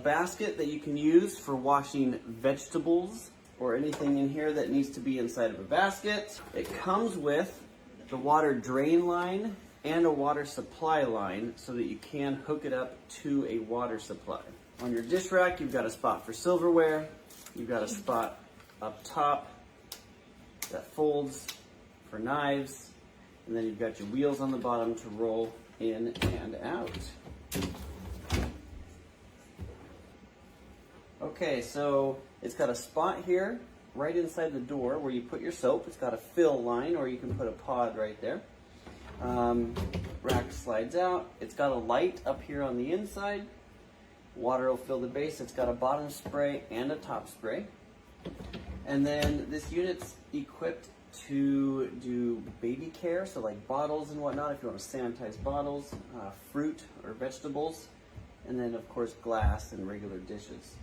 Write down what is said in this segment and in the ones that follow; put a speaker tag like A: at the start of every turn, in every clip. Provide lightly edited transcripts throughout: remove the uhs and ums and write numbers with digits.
A: basket that you can use for washing vegetables or anything in here that needs to be inside of a basket. It comes with the water drain line and a water supply line so that you can hook it up to a water supply. On your dish rack, you've got a spot for silverware. You've got a spot up top that folds for knives. And then you've got your wheels on the bottom to roll in and out. Okay, so it's got a spot here right inside the door where you put your soap. It's got a fill line, or you can put a pod right there. Rack slides out. It's got a light up here on the inside. Water will fill the base. It's got a bottom spray and a top spray. And then this unit's equipped to do baby care, so like bottles and whatnot, if you want to sanitize bottles, fruit or vegetables, and then of course glass and regular dishes.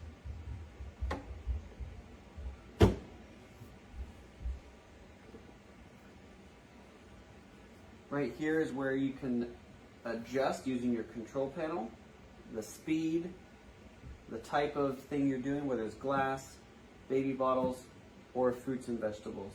A: Right here is where you can adjust using your control panel, the speed, the type of thing you're doing, whether it's glass, baby bottles, or fruits and vegetables.